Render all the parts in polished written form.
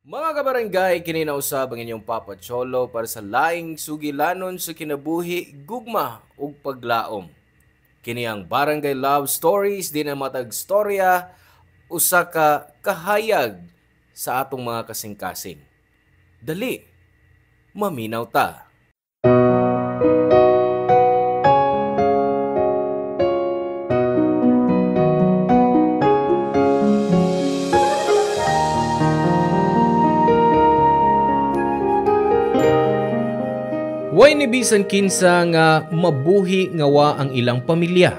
Mga kabarangay, kininausab ang inyong Papa Cholo para sa laing sugilanon sa kinabuhi, gugma ug paglaom. Kini ang Barangay Love Stories din ang matag storya usa ka kahayag sa atong mga kasing-kasing. Dali, maminaw ta. Way ni bisan kinsa nga mabuhi nga wa ang ilang pamilya.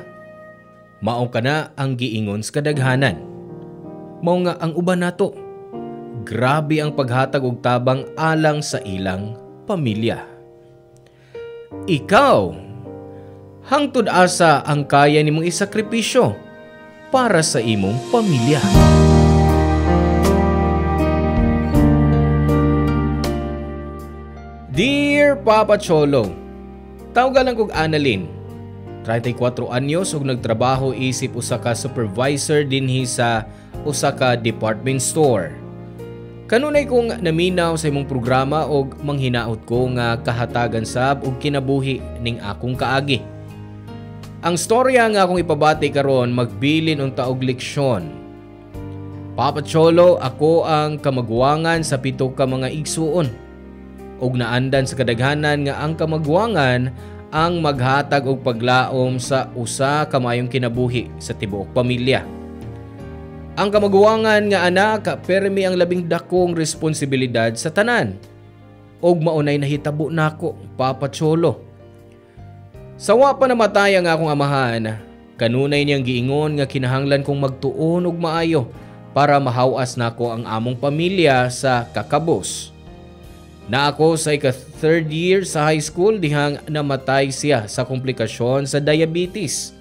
Mao kana ang giingon sa kadaghanan. Mao nga ang uban nato. Grabe ang paghatag og tabang alang sa ilang pamilya. Ikaw, hangtod asa ang kaya nimong isakripisyo para sa imong pamilya. Dear Papa Cholo, tawag lang kog Annalyn. 34 anyos ug nagtrabaho isip usa ka supervisor dinhi sa usa ka department store. Kanunay kong naminaw sa imong programa og manghinaot ko nga kahatagan sab og kinabuhi ning akong kaagi. Ang storya nga akong ipabati karon magbilin unta og leksyon. Papa Cholo, ako ang kamagwangan sa pito ka mga igsuon. Og naandan sa kadaghanan nga ang kamagwangan ang maghatag og paglaom sa usa ka maayong kinabuhi sa tibuok pamilya. Ang kamagwangan nga anak permi ang labing dakong responsibilidad sa tanan. Og maunay nahitabo nako, Papa Cholo. Sawa pa namatay ang akong amahan, kanunay niyang giingon nga kinahanglan kong magtuon og maayo para mahawas nako ang among pamilya sa kakabos. Na ako sa ika-third year sa high school dihang namatay siya sa komplikasyon sa diabetes.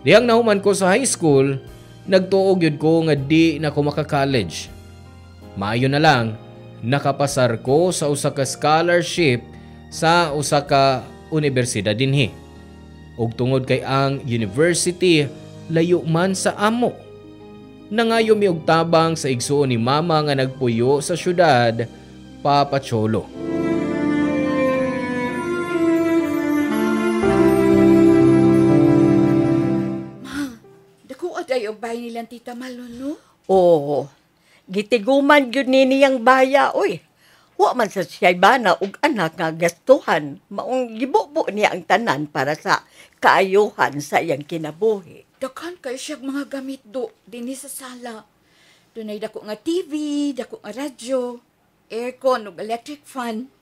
Dihang nahuman ko sa high school, nagtuog yun ko nga di na ko maka-college. Maayo na lang, nakapasar ko sa usa ka scholarship sa usa ka universidad dinhi. Ug tungod kay ang university layo man sa amo. Nangayo mi og tabang sa igsuon ni mama nga nagpuyo sa syudad, Papa Cholo. Ma, dako aday og bahay nilang Tita Malo, no? Oo. Gitiguman gyud ni niyang baya, oy. Wa man sa siya'y bana og anak nga gastuhan. Maong gibubo niya ang tanan para sa kaayuhan sa iyang kinabuhi. Daghan kay siyang mga gamit dinhi sa sala. Dunay dako nga TV, dako nga radyo, aircon ug electric fan.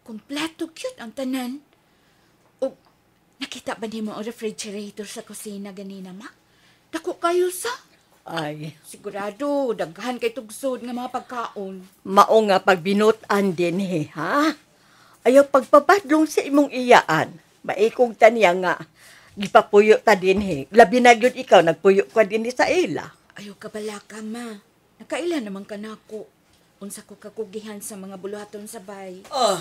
Kompleto cute ang tanan. Ug nakita ba nimo ang refrigerator sa kusina ganina, ma? Dako kayo sa? Ay, Sigurado, daghan kay tugsod nga mga pagkaon. mao nga pagbinutan din ha? Ayaw pagpapadlong sa imong iyaan. Maikog ta niya nga, gipapuyo ta din Labi na gyud ikaw, nagpuyo ka din sa ila. Ayaw ka bala ka, ma. Nakaila naman ka nako. Unsa ko kakugihan sa mga buluhaton sa bay. Oh,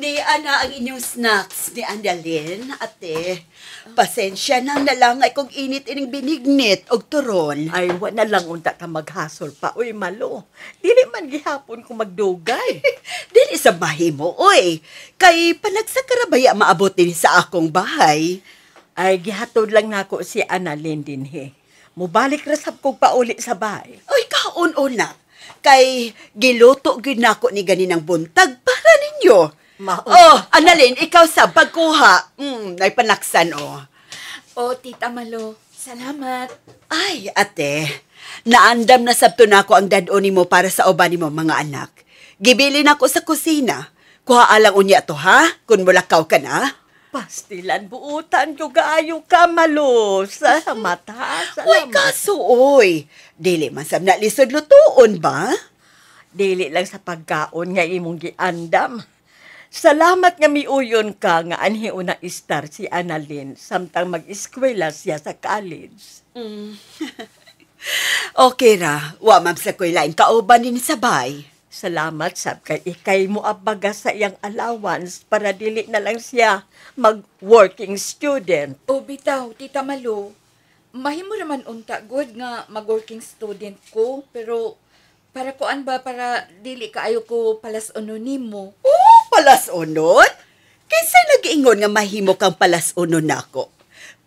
ni ana ang inyong snacks ni Annalyn, ate. Pasensya nang nalangay kong init ining binignit og turon. Ay, wa na lang unta ka maghasol pa. Uy, malo. Dili man gihapon ko magdugay. Dili sa bahay mo, oy. Kay panagsakarabaya maabot din sa akong bahay. Ay, gihatod lang nako si Annalyn din Mubalik rasab kog pauli sa bahay. Oy, kaon-on na. Kay giluto gyud nako ni ganinang buntag para ninyo. Oh, Annalyn, ikaw sa pagkuha. Naipanaksan O, Tita Malo, salamat. Ay, ate, naandam na sabto nako ang dad-o nimo para sa uban nimo mga anak. Gibili nako sa kusina. Kuha alang unya to ha, kung mulakaw ka na. Pastilan buutan ko kaayo ka, malo. Salamat ha, Uy, salamat. kaso, oy. Dili man sab na lisod lutuon ba? Dili lang sa pagkaon nga imong giandam. Salamat nga miuyon ka nga anhi una istar si Annalyn samtang mag-eskwela siya sa college. Okay ra, wa ma'am sa ko'y laing kauban din sa bay. Salamat sab kay ikay mo abaga sa iyang allowance para dili na lang siya mag-working student. O, bitaw, Tita Malo, mahimo naman unta good nga mag-working student ko, pero Para kuan ba, para dili kaayo ko palas-uno nimo. Oh, palas-unon? Kinsa nag-ingon nga mahimo kang palas-unon nako?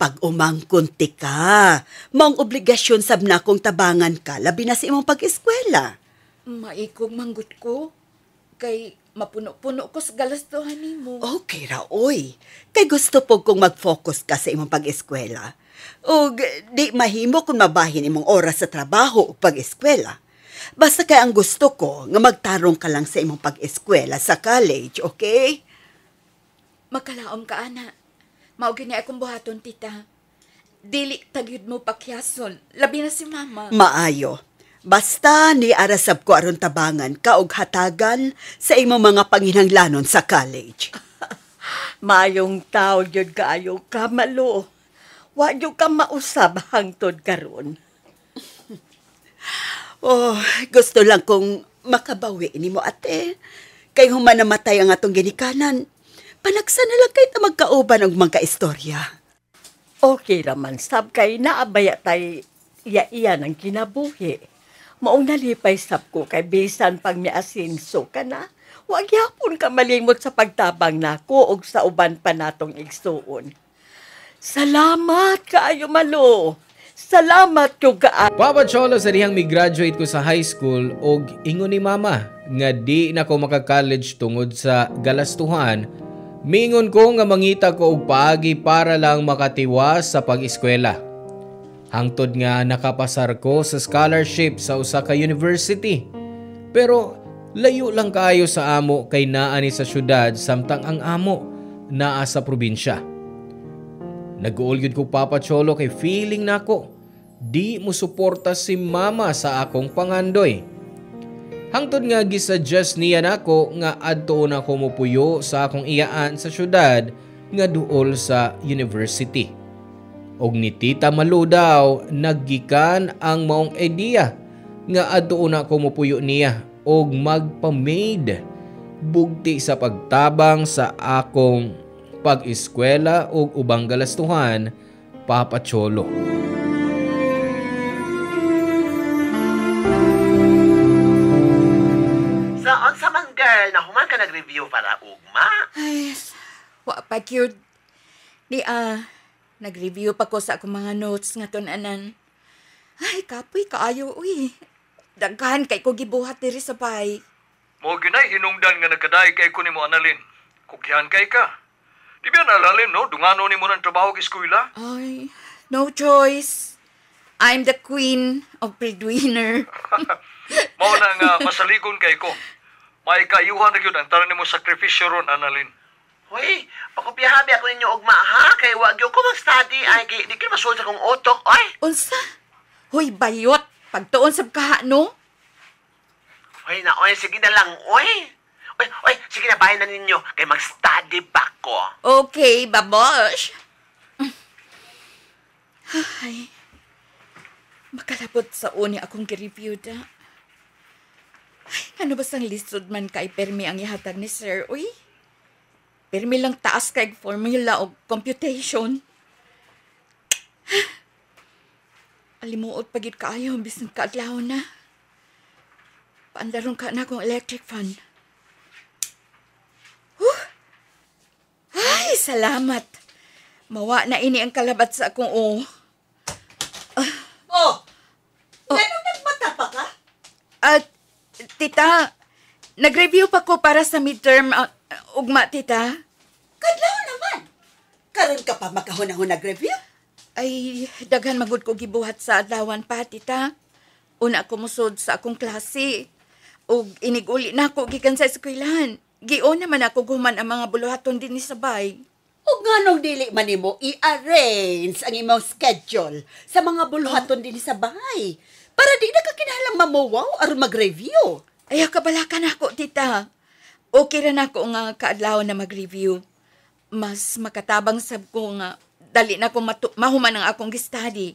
Pag umangkunti ka, maong obligasyon sab na kong tabangan ka, labi na sa imong pag-eskwela. Maikog manggut ko. Kay mapuno-puno ko sa galastuhan nimo. Okay ra, oy. Kay gusto po kong mag-focus ka sa imong pag-eskwela. O di mahimo kung mabahin imong oras sa trabaho o pag-eskwela. Basta kay ang gusto ko nga magtarong ka lang sa imong pag-eskwela sa college, okay? Magkalaom ka, ana. Maugin niya akong buhaton, tita. Dili tagyud mo pakyason. Labi na si mama. Maayo. Basta ni arasab ko aron tabangan ka og hatagan sa imong mga panginhanglanon sa college. Mayong tao yun kaayo ka, Malo. Wa yun ka mausab hangtod karon. Oh, gusto lang kong makabawi ni mo, ate. Kay human namatay ang atong ginikanan. Panagsa na lang kay ta magkauban og mga istorya. Okay raman, sab kay naabaya tay iya ng kinabuhi. Maong nalipay sab ko kay bisan pag miasinso ka na. Wag yapon ka malimot sa pagtabang nako og sa uban pa natong igsuon. Salamat kaayo, Malo. Salamat ko ka. Papa Cholo, sa dihang mi-graduate ko sa high school og ingon ni mama nga di na ko maka-college tungod sa galastuhan, mingon ko nga mangita ko og paagi para lang makatiwas sa pag-eskwela. Hangtod nga nakapasar ko sa scholarship sa usa ka university. Pero layo lang kaayo sa amo kay naa ni sa syudad samtang ang amo naa sa probinsya. Nag-uol yun ko, Papa Cholo, kay feeling nako di mo suporta si mama sa akong pangandoy. Hangtod nga gisuggest niya nako nga adto na ko mopuyo sa akong iyaan sa syudad nga duol sa university. Og ni Tita Malu daw naggikan ang maong idea nga adto na ko mopuyo niya og magpa-maid bugti sa pagtabang sa akong pag-eskwela o ubang galastuhan, Papa Cholo. So, unsa man girl, na human ka nag-review para ugma? Ay, wa pa cute. Nag-review pa ko sa akong mga notes nga tunanan. Ay, kapoy kaayo, uy. Daghan kay ko gibuhat diri sa bay. Mo ginay hinungdan nga nagkaday kay ko nimo Annalyn. Kugyan kay ka. Di ba nalalim, no? Dungano ni mo ng trabaho sa eskwela? Ay, no choice. I'm the queen of breadwinner. Mao na nga masaligon kay ko. May kayuhan na yun ang taran mo sakripisyo ron, Annalyn. Hoy, pakupiyahabi ako ninyo ugma ha, kay wag yo ko mag-study ay di kay masulta kong utok, oy. Unsa? Hoy, bayot. Pagtuon sab kaha, no? Hoy na, oy, sige na lang, oy. Oy, sige na, bahay na ninyo, kay mag-study pa ko. Okay, babosh. Ay, makalabot sa uni akong gi-review da. Ay, ano ba sang lisod man kay permi ang ihatag ni sir, uy? Permi lang taas kay formula o computation. Alimuot pagid kaayo, bisan kaadlaw na. Paandaron ka na akong electric fan. Ay, salamat. Mawa na ini ang kalabat sa akong Ganun nagmata pa ka? At, tita, nag-review pa ko para sa midterm ugma, tita. Kadlaw naman. Karon ka pa makahunahon nag-review? Ay, daghan magud ko gibuhat sa adlawan pa, tita. Una ko musod sa akong klase. Ug iniguli na ako gikan sa eskwelahan. Gion naman ako guman ang mga buluhaton din ni sabay. O nganong dili man nimo i-arrange ang imong schedule sa mga buluhaton din sa bahay para di na ka kinahanglang mamuwaw aron mag-review. Ayaw kabalakan ako, tita. Okay ra na ako nga kaadlawon na mag-review. Mas makatabang sab ko nga dali na ko mahuman ang akong gi-study.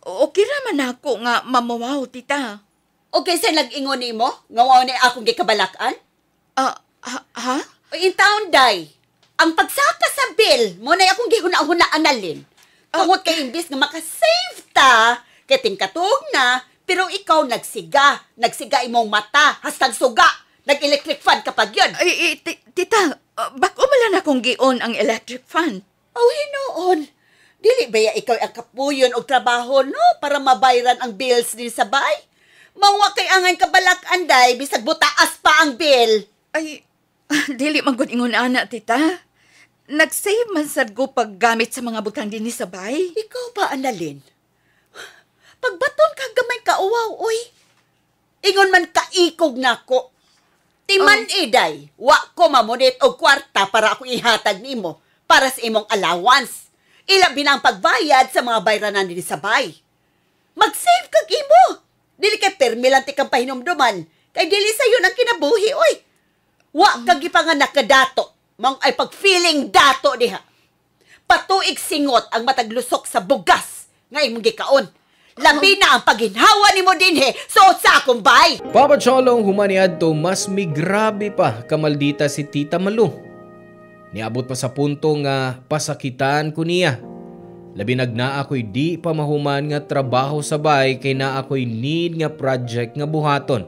Okay ra man ako nga mamuwaw, tita. Okay, sa nag-ingon nimo nga wao ni akong gikabalakan? Ha? O in town day, ang pagsaka sa bill mo na akong gihuna-huna Annalyn. Tungod kay imbis nga makasave ta, kay tingkatog na, Pero ikaw nagsiga imong mata, hastang suga, nag-electric fan kapag yun. Ay, tita, bako malan akong gion ang electric fan. Oh, hinoon. Dili ba ikaw ang kapuyon og trabaho, no? Para mabayran ang bills din sa bay? Mauwa kay angan kabalak anday, bisag butaas pa ang bill. Ay, dili man gud ingon ana, tita. Nag-save man sad ko paggamit sa mga butang dinhi sa bay. Ikaw ba, Annalyn? Pagbaton ka gamay kauwaw, oy. Ingon man kaikog nako. Timan iday, wa ko mamunit og kwarta para ako ihatag nimo para sa imong allowance. Ilabi na ang pagbayad sa mga bayranan din sa bay. Mag-save kag imo. Dili kay permi lang ti kang pahinumduman. Kay dili sayo ang kinabuhi, oy. Wa kag ipanganak ka dato. Mang ay pag-feeling dato diha. Patuig singot ang mataglusok sa bugas nga imong gikaon. Labi na ang paghinhawa nimo dinhi suot sa akong bay. Papa Cholong humaniadto mas migrabe pa kamaldita si Tita Malu. Niabot pa sa punto nga pasakitan ko niya. Labi nagnaa ako'y di pa mahuman nga trabaho sa bay kay na ako'y need nga project nga buhaton.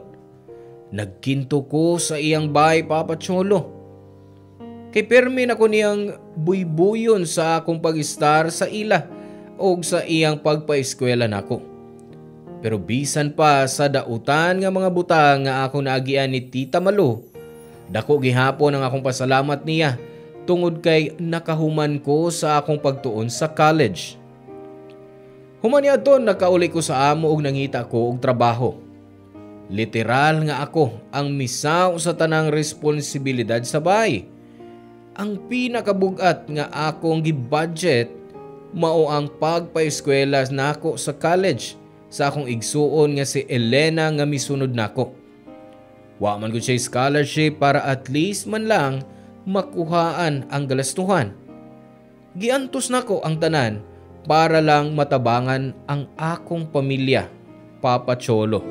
Nagkinto ko sa iyang bay, Papa Cholo. Kay permi na ko niyang buybuyon sa akong pag-star sa ila o sa iyang pagpa-eskwela nako. Pero bisan pa sa dautan nga mga butang nga ako naagian ni Tita Malu, dako gihapon ang akong pasalamat niya tungod kay nakahuman ko sa akong pagtuon sa college. Human niadton nakauli ko sa amo og nangita ko og trabaho. Literal nga ako ang misaw sa tanang responsibilidad sa bay. Ang pinakabugat nga akong gibudget mao ang pagpaeskwela nako sa college sa akong igsuon nga si Elena nga misunod nako. Wa man gud siya scholarship para at least man lang makuhaan ang galastuhan. Giantos nako ang tanan para lang matabangan ang akong pamilya, Papa Cholo.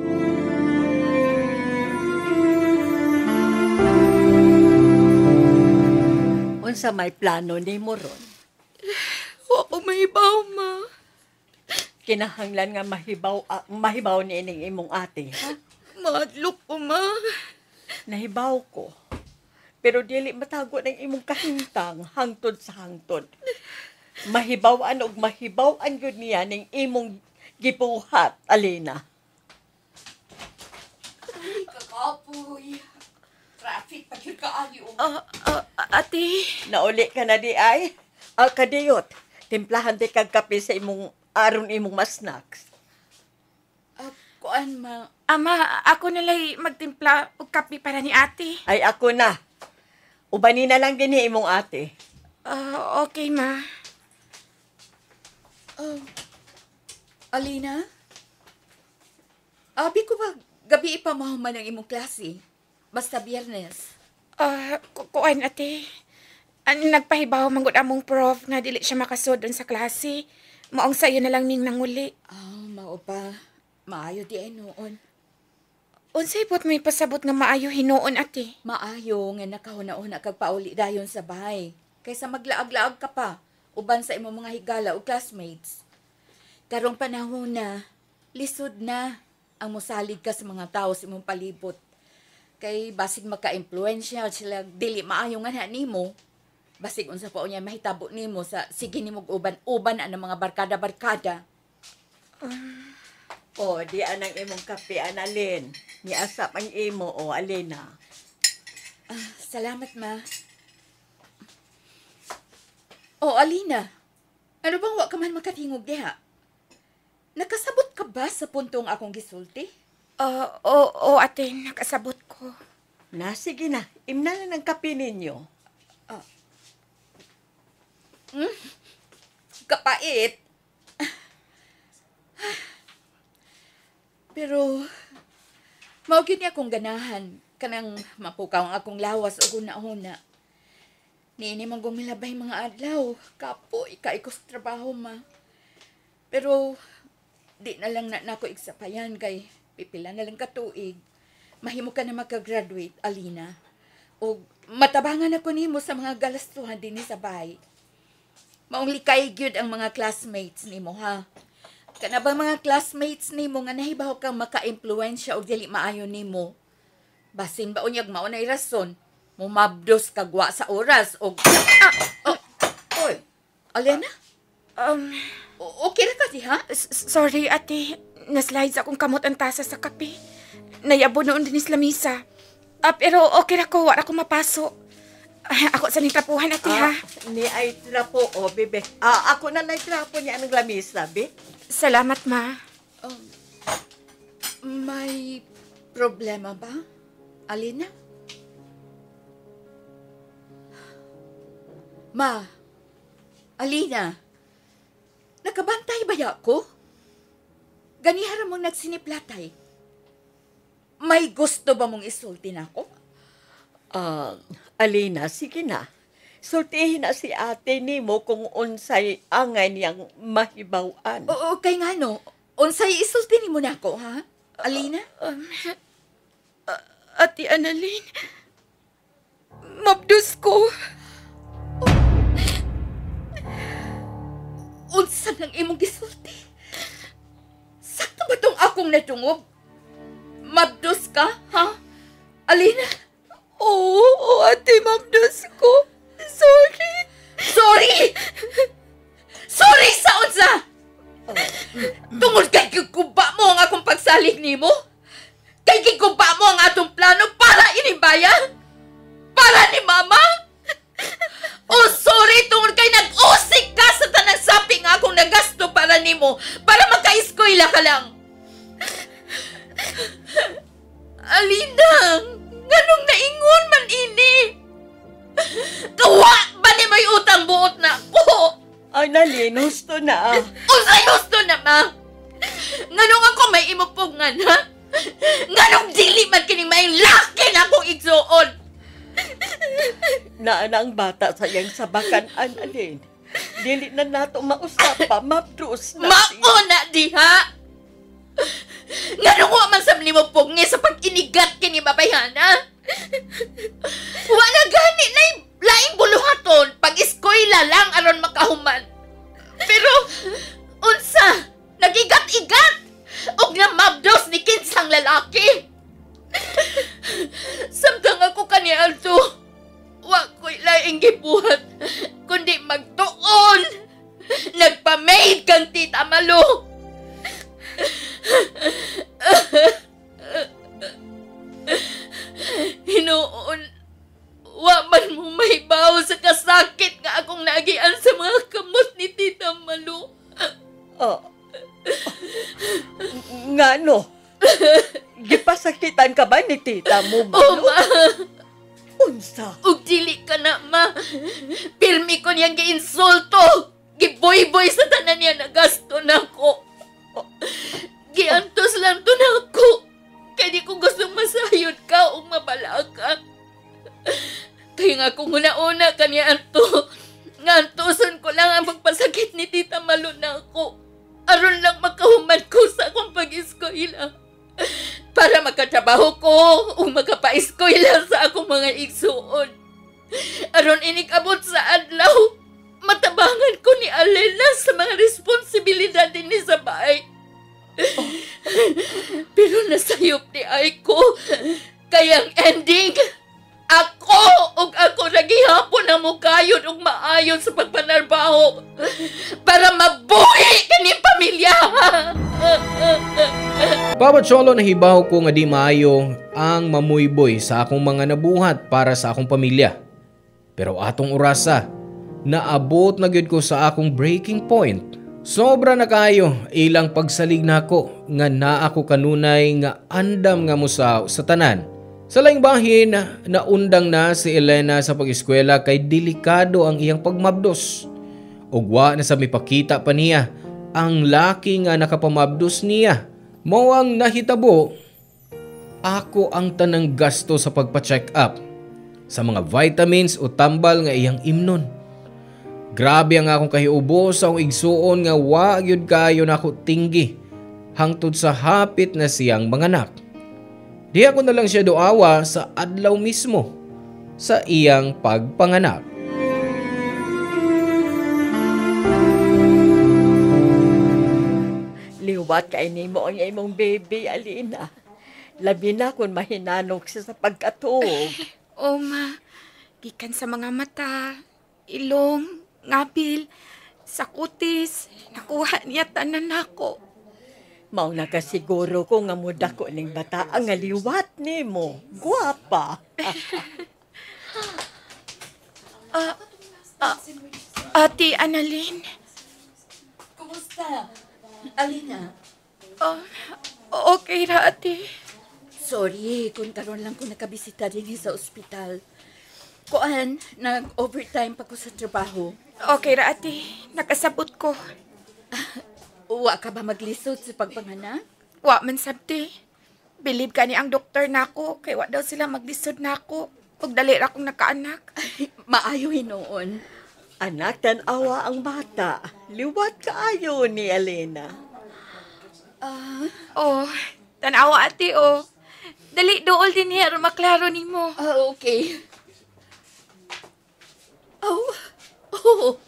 Unsa may plano nimo ron? Wa ko mahibaw, ma. Kinahanglan nga mahibaw ni ining imong ate, ha? Madlok ko, ma. Nahibaw ko. Pero dili matago ng imong kahintang hangtod sa hangtod. Mahibaw-an og mahibaw-an yun niya ning imong gibuhat, Alina. Ay, kakapoy. Traffic, pagkir ka ali, ate. Nauli ka na di ay? Kadiyot, timplahan di kag kape sa imong aron imong mas snacks. Kuan, ma. Ama, ako nalay magtimpla og kape para ni ate. Ay ako na. Ubani na lang gini imong ate. Okay, ma. Alina? Abi ko ba gabi ipamahuman ang imong klase? Basta Biyernes. Kuan ate. Nagpahibaw manggod among prof nga dili siya makasud sa klase. Maong sayo na lang ning nanguli. Mao pa. Maayo di ay noon. Unsay pot may pasabot nga maayo hinuon ate? Maayo nga nakahuna-una kag pauli dayon sa bahay. Kaysa maglaag-laag ka pa, uban sa imong mga higala o classmates. Karong panahon na, lisod na ang mosalig ka sa mga tao sa imong palibot. Kay basig maka-influential sila, dili maayo nga nimo. Basig unsa pa unya mahitabo nimo sa sige nimo uban-uban ang mga barkada-barkada. Di anang imong kape, Annalyn. Niasap ang imo, Alina. Salamat, ma. Alina. Ano bang wa ka man makatingog diha? Nakasabot ka ba sa puntong akong gisulti? Oo, ate, nakasabot ko. Sige na, imna na ng kape ninyo. Kapait. Pero, maugid niya akong ganahan kanang mapukaw ang akong lawas o guna-una. Niini mang gumilabay mga adlaw. Kapo, ikaikos trabaho, ma. Pero, di na lang na ako iksapayan kay pipila na lang katuig. Mahimo ka na magka-graduate, Alina. O matabangan ako nimo sa mga galastuhan din sa bahay. Maong likay gyud ang mga classmates nimo, ha? Kana ba mga classmates nimo nga nahibaw kang maka-impluwensya o dili maayo nimo? Basin ba unyag mao na rason? Mumabdos kagwa sa oras o oy, Alena? Okay ra ka diha? Sorry, ate. Naslides akong kamot ang tasa sa kape. Nayabo noon din sa lamisa. Pero okay ra ko, wala ko mapaso. Ako sa nitrapuhan, ate, ha? Ni ay trapo, bebe. Ako na naitrapo niya ang lamisa, be. Salamat, ma. May problema ba, Alina? Ma, Alina, nakabantay ba ako? Ganihara mong nagsiniplatay. May gusto ba mong isulti na ako? Alina, sige na. Sultihin na si ate nimo kung unsay angay niyang mahibawan. Oo, kay nga no. Unsay isulti ni mo na ako, ha? Alina? Ate Annalyn, mabdus ko. Unsa nang imong gisulti? Sakto ba tong akong natungog? Mabdos ka, ha? Alina? Oo, ate, mabdus ko. Sorry. Sorry! Sorry sa unsa! Tungod kay giguba mo ang akong pagsalig nimo? Kay giguba mo ang atong plano para inibaya? Para ni Mama? Oh, sorry tungod kay nag-usik ka sa tanang sapi nga akong nagasto para nimo para magka-eskwela ka lang. Alina, nganong naingon man ini? Kawa ba ni may utang buot na ako? Annalyn, husto na. Unsay gusto na, ma? Nganong ako may imupugngan, ha? Nganong dili man kining may laki na akong igsuon? Naa ang bata sa iyang sabakan, Annalyn. Dili na nato mausap pa, mabdus na Mauna diha! Nganong wa man sa limupugni sa pag-inigat kini babayhana? Wala gani na laing buluhaton pag-eskwela lang aron makahuman. Pero, unsa? Nagigat-igat! Og na mabdos ni kinsang lalaki! Samtang ako kani Alto, wa ko'y laing gibuhat, kundi magtuon! Nagpa-maid kang Tita Malu! Hinoon, wa man mo may bawo sa kasakit nga akong nagian sa mga kamot ni Tita Malu. Nga no? Gipasakitan ka ba ni tita mo, Oh, ma! Unsa? Ug dili ka na, ma! Pirmi ko niyang giinsulto! Giboy-boy sa tanan niya na gasto na ko! Giantos lang to na ako! Kaya di ko gustong masayod ka o mabala ka. Kaya nga kung una-una kanya anto, nga antoson ko lang ang pagpasakit ni Tita Malu na ako. Aron lang makahuman ko sa akong pag-eskwela. Para makatrabaho ko o makapa-eskwela sa akong mga igsuon. Aron inikabot sa adlaw, matabangan ko ni Alena sa mga responsibilidad din ni sa bahay. Pero nasayop ni Aiko. Kayang ending, ako nagihapon ang mukayod ug maayon sa pagpanarbaho para mabuhi kaning pamilya. Papa Cholo, nahibaw ko nga di maayo ang mamuyboy sa akong mga nabuhat para sa akong pamilya. Pero atong orasa, naabot na gyud ko sa akong breaking point. Sobra na kayo ilang pagsalig na ako nga naa ako kanunay nga andam nga musaw sa tanan. Sa laing bahin, naundang na si Elena sa pag-eskwela kay delikado ang iyang pagmabdos. Ugwa na sa mipakita pa niya ang laki nga nakapamabdos niya. Mao ang nahitabo, ako ang tanang gasto sa pagpa-check up sa mga vitamins o tambal nga iyang imnon. Grabe ang akong kahiubo sa akong igsuon nga wa gyud kayo nako tinggi hangtod sa hapit na siyang manganak. Di ako na lang siya doawa sa adlaw mismo sa iyang pagpanganak. Liwat kay nimo ang imong baby, Alina. Labi na kung mahinanok siya sa pagkatuog. O ma, gikan sa mga mata, ilong, ngabil, sa kutis, nakuha niya tanan ako. Mao nakasiguro ko nga muda ko ning bata ang liwat nimo. Guwapa. Ate Annalyn, Kumusta? Alina? okay ra ate. Sorry kung karon lang ko nakabisita din sa ospital. Kuan, nag-overtime pa ko sa trabaho. Okay ra ate, nakasabot ko. Uwa ka ba maglisod sa pagpanganak? Wa man sabti. Believe ka ni ang doktor nako, kay wa daw sila maglisod nako. Ug dali ra akong nakaanak. Maayo hinoon. Anak, tanawa ang bata. Liwat kaayo ni Alina. Oh, tanawa ate oh. Dali dool din niya aron maklaro nimo. Okay. Oh,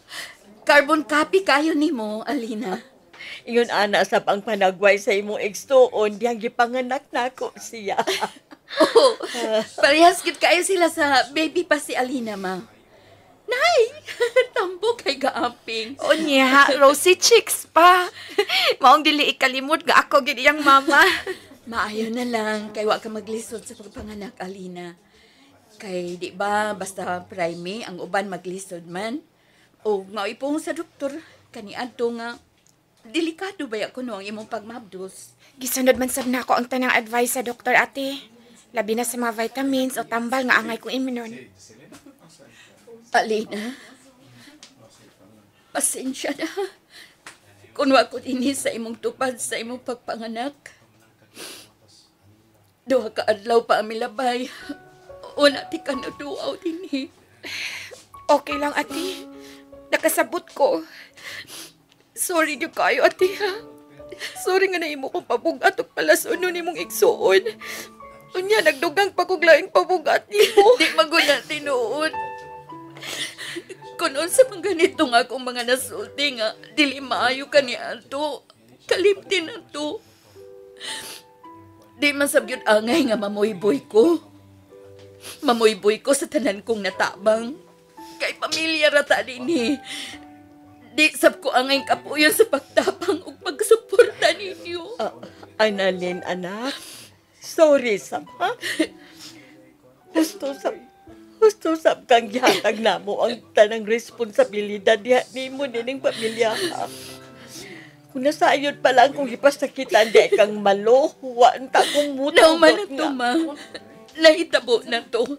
carbon copy kayo nimo, Alina. Iyon ana sa pang panagway sa imong igsuon diyang gipanganak nako siya. Oh, parehas gid kayo sila sa baby pa si Alina, ma. Nay, tambo kay gaamping. O niya, rosy cheeks pa. Maong dili ikalimot ga ako gid iyang mama. Maayo na lang, kay wa ka maglisod sa pagpanganak, Alina. Kay di ba basta prime ang uban maglisod man. O maipong sa doktor, kaniadto nga, delikado ba kuno ang imong pagmabdos? Gisunod man sab nako ang tanang advice sa doktor ate. Labi na sa mga vitamins o tambal nga angay kong iminon. Alina, pasensya na. Kung wa ko dinhi sa imong tupad sa imong pagpanganak. Duha ka adlaw pa ang milabay. Una ti ka naduaw dinhi. Okay lang ate. Nakasabot ko. Sorry niyo kayo ate ha. Sorry nga na imo kong pabugat o palasuno ni mong igsuon. Unya, nagdugang pa kong laing pabugat nimo. Di maguna tinuod. Kung sa mga ganito nga akong mga nasulti nga, dili maayo ka ni Anto. Kalipti na to. Di man sabyot angay nga mamuyboy ko. Mamuyboy ko sa tanan kong natabang. Kay pamilya rata din eh. Di sab ko angay kapuyon sa pagtapang ug pagsuporta ninyo. Annalyn, anak. Sorry, Sam, ha? Gusto sab kang gihatag namo ang tanang responsibilidad diha nimo nining pamilya, ha? Kung nasayod pa lang kung ipasakitan di kang malo, huwaan ta kong mutugot Nauman na to, ma. Nahitabo na to.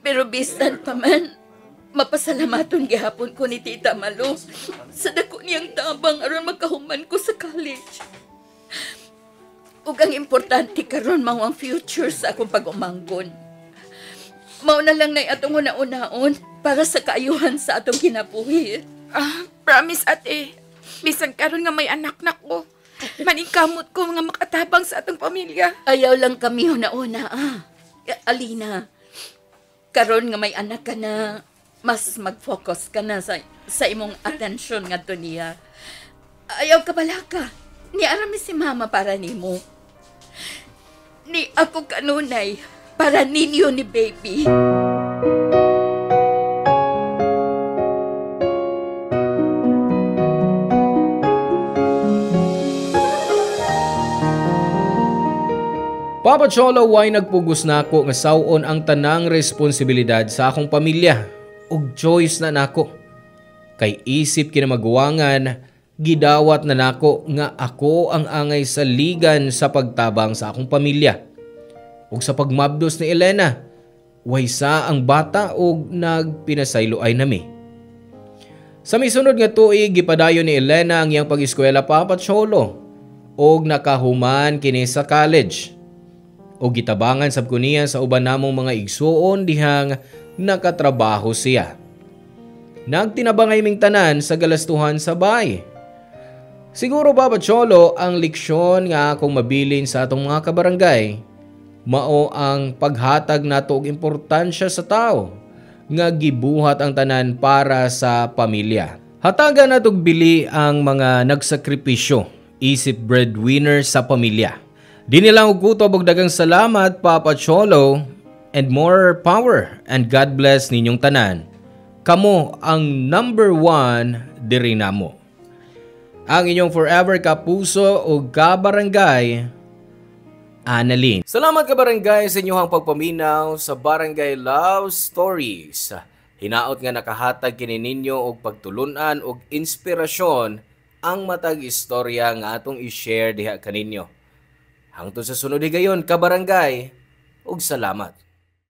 Pero bisan pa man, mapasalamaton gihapon ko ni Tita Malo sa dako niyang tabang aron makahuman ko sa college. Ug ang importante karon mao ang future sa akong pag-umanggon. Mao na lang nay atong una-unaon para sa kaayuhan sa atong kinabuhi. Promise ate. Bisan karon nga may anak na ko. Maningkamot ko nga makatabang sa atong pamilya. Ayaw lang kami una-una, Alina, karon nga may anak ka na, mas mag-focus ka na sa imong atensyon nga to niya. Ayaw ka bala ka. Ni arami si mama para nimo. Ni ako kanunay para ninyo ni baby. Papa Cholo, way nagpugos na ako nga sawon ang tanang responsibilidad sa akong pamilya ug choice na nako. Kay isip kinamagwangan, gidawat na nako nga ako ang angay sa ligan sa pagtabang sa akong pamilya. Ug sa pagmabdos ni Elena, waysa ang bata ug nagpinasaylo ay nami. Sa misunod nga tuig, gipadayon ni Elena ang iyang pag-eskwela, Papa Cholo, ug nakahuman kini sa college. O gitabangan sab ko niya sa uban namong mga igsuon dihang nakatrabaho siya. Nagtinabangay ming tanan sa galastuhan sa bay. Siguro, Papa Cholo, ang leksyon nga akong mabilin sa atong mga kabarangay mao ang paghatag nato og importansya sa tao nga gibuhat ang tanan para sa pamilya. Hatagan natog bili ang mga nagsakripisyo isip breadwinner sa pamilya. Di nilang kutob og dagang salamat Papa Cholo and more power and God bless ninyong tanan. Kamo ang number 1 diri namo. Ang inyong forever kapuso o kabarangay, Annalyn. Salamat kabarangay sa inyong pagpaminaw sa Barangay Love Stories. Hinaot nga nakahatag kini ninyo og pagtulunan og inspirasyon ang matag istorya nga atong i-share diha kaninyo. Hangtod sa sunod higayon kabarangay, og salamat.